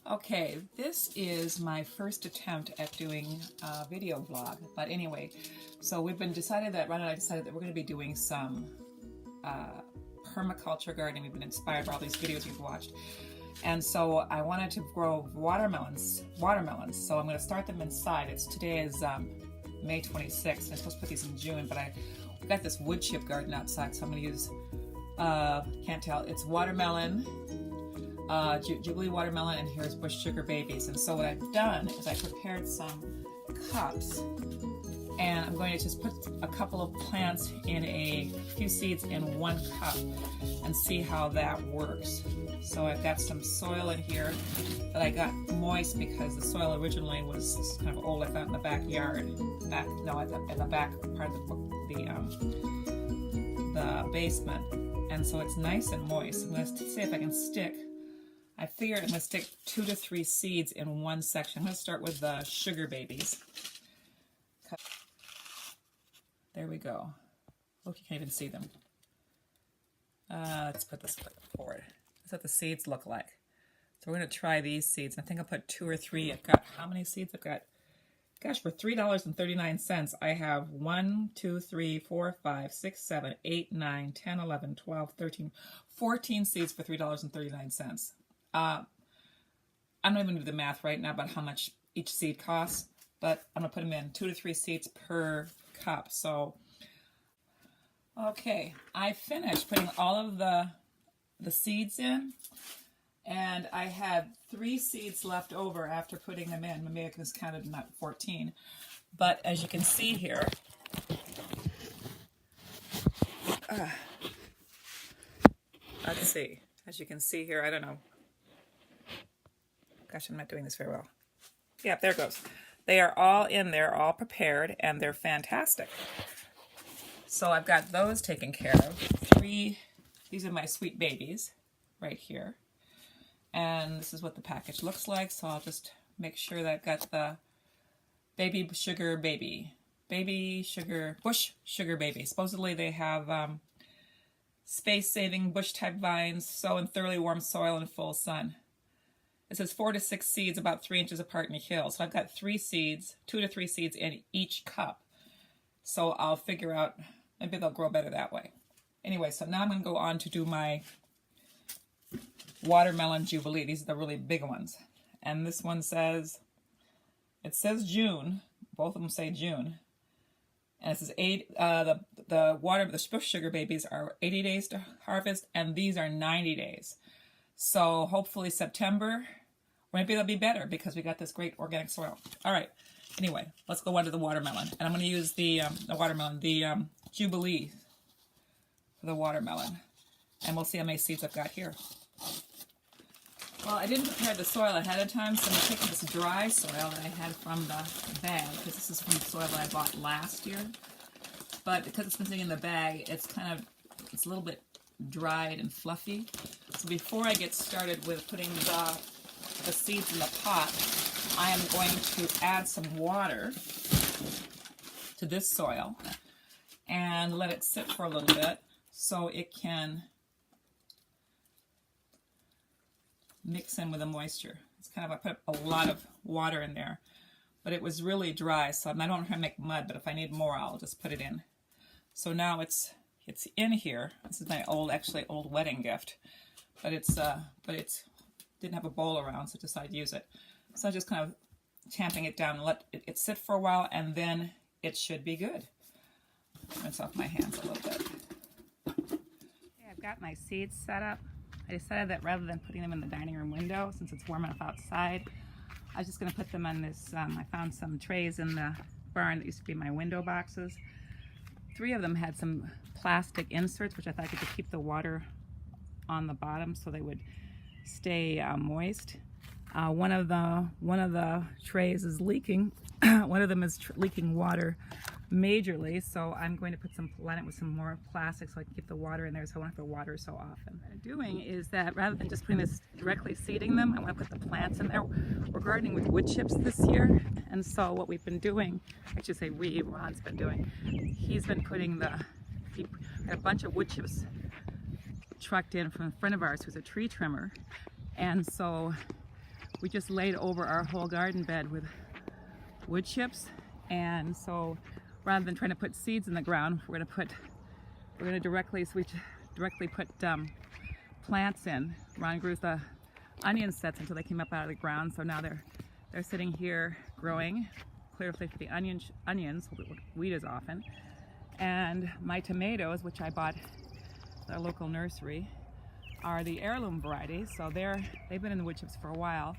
Okay, this is my first attempt at doing a video blog, but anyway, so Ron and I decided that we're going to be doing some permaculture gardening. We've been inspired by all these videos we've watched, and so I wanted to grow watermelons, so I'm going to start them inside. Today is May 26th, and I'm supposed to put these in June, but we've got this wood chip garden outside, so I'm going to use, can't tell, it's watermelon, Jubilee watermelon, and here's Bush Sugar Babies. And so what I've done is I prepared some cups, and I'm going to just put a couple of plants in a few seeds in one cup and see how that works. So I've got some soil in here that I got moist because the soil originally was kind of old. I found in the backyard, in the back part of the basement, and so it's nice and moist. I'm going to see if I can stick. I figured I'm going to stick 2 to 3 seeds in one section. I'm going to start with the Sugar Babies. There we go. Look, you can't even see them. Let's put this forward. That's what the seeds look like. So we're going to try these seeds. I think I'll put 2 or 3. I've got, how many seeds? I've got, gosh, for $3.39, I have 1, 2, 3, 4, 5, 6, 7, 8, 9, 10, 11, 12, 13, 14 seeds for $3.39. I'm not even going to do the math right now about how much each seed costs, but I'm going to put them in 2 to 3 seeds per cup. So, okay, I finished putting all of the seeds in, and I had 3 seeds left over after putting them in. Maybe I can just count it, not 14. But as you can see here, let's see. As you can see here, I don't know. Gosh, I'm not doing this very well. Yeah, there it goes. They are all in there, all prepared, and they're fantastic. So I've got those taken care of. 3, these are my sweet babies right here. And this is what the package looks like. So I'll just make sure that I've got the Bush Sugar Baby. Supposedly they have space-saving bush-type vines, sow in thoroughly warm soil in full sun. It says 4 to 6 seeds about 3 inches apart in a hill. So I've got 3 seeds, 2 to 3 seeds in each cup. So I'll figure out, maybe they'll grow better that way. Anyway, so now I'm going to go on to do my watermelon Jubilee. These are the really big ones. And this one says, it says June. Both of them say June. And it says the Bush Sugar Babies are 80 days to harvest, and these are 90 days. So hopefully September, maybe they'll be better because we got this great organic soil. All right. Anyway, let's go on to the watermelon. And I'm going to use the Jubilee for the watermelon. And we'll see how many seeds I've got here. Well, I didn't prepare the soil ahead of time, so I'm taking this dry soil that I had from the bag, because this is from the soil that I bought last year. But because it's been sitting in the bag, it's a little bit dried and fluffy. So before I get started with putting the seeds in the pot, I am going to add some water to this soil and let it sit for a little bit so it can mix in with the moisture. It's kind of, I put a lot of water in there, but it was really dry, so I don't want to make mud, but if I need more, I'll just put it in. So now it's in here. This is my old wedding gift, but it's didn't have a bowl around, so I decided to use it. So I'm just kind of tamping it down and let it sit for a while, and then it should be good. Rinse off my hands a little bit. Okay, I've got my seeds set up. I decided that rather than putting them in the dining room window, since it's warm enough outside, I was just going to put them on this. I found some trays in the barn that used to be my window boxes. 3 of them had some plastic inserts, which I thought could keep the water on the bottom so they would stay moist. One of the trays is leaking. One of them is leaking water majorly, so I'm going to line it with some more plastic so I can keep the water in there so I won't have to water so often. What I'm doing is that rather than just putting this directly seeding them, I want to put the plants in there. We're gardening with wood chips this year, and so what we've been doing, I should say Ron's been doing, he's been putting he had a bunch of wood chips trucked in from a friend of ours who's a tree trimmer, and so we just laid over our whole garden bed with wood chips, and so rather than trying to put seeds in the ground, we're going to directly put plants in. Ron grew the onion sets until they came up out of the ground, so now they're sitting here growing, clearly for the onions, weed as often. And my tomatoes, which I bought at our local nursery, are the heirloom varieties, so they've been in the wood chips for a while,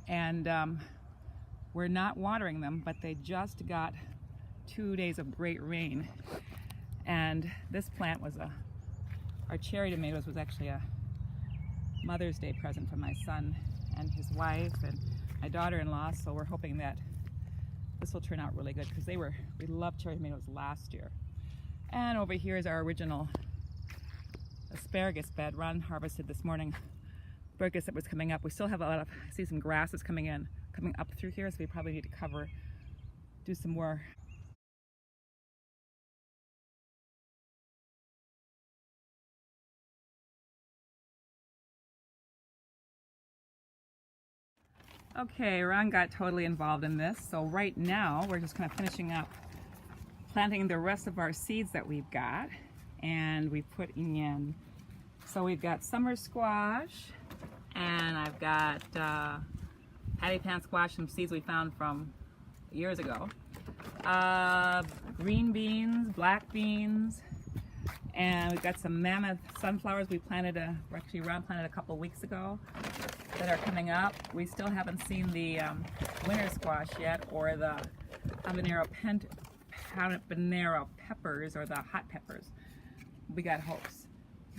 and we're not watering them, but they just got 2 days of great rain. And this plant was our cherry tomatoes was actually a Mother's Day present from my son and his wife and my daughter-in-law, so we're hoping that this will turn out really good, because we loved cherry tomatoes last year. And over here is our original asparagus bed. Ron harvested this morning asparagus that was coming up. We still have I see some grasses coming up through here, so we probably need to do some more. Okay, Ron got totally involved in this, so right now we're just kind of finishing up planting the rest of our seeds that we've got, and we put in, so we've got summer squash, and I've got patty pan squash, some seeds we found from years ago, green beans, black beans, and we've got some mammoth sunflowers we planted, Ron planted a couple weeks ago, that are coming up. We still haven't seen the winter squash yet, or the habanero peppers, or the hot peppers. We got hopes.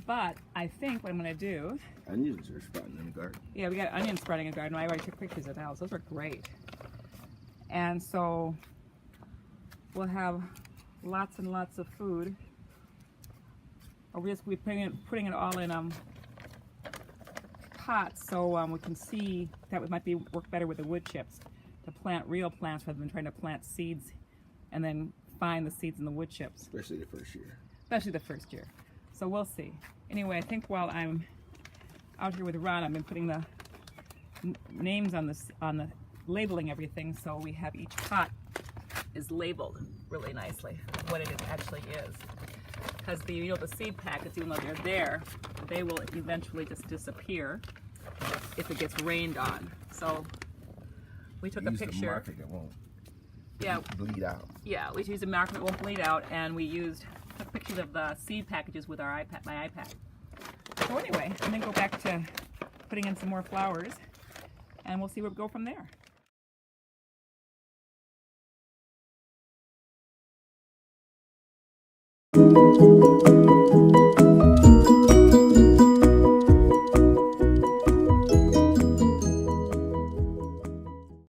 But I think what I'm going to do... Onions are sprouting in the garden. Yeah, we got onions sprouting in the garden. I already took pictures of the house. Those are great. And so we'll have lots and lots of food. Or we're putting it all in pots, so we can see that it might work better with the wood chips to plant real plants rather than trying to plant seeds and then find the seeds in the wood chips. Especially the first year. Especially the first year. So we'll see. Anyway, I think while I'm out here with Ron, I've been putting the names on the labeling everything, so we have each pot is labeled really nicely what it actually is. Because the seed packets, even though they're there, they will eventually just disappear if it gets rained on. So we took a picture. The marker that won't bleed out. Yeah, we used a marker that won't bleed out, and we took pictures of the seed packages with our my iPad. So anyway, and then go back to putting in some more flowers, and we'll see where we go from there.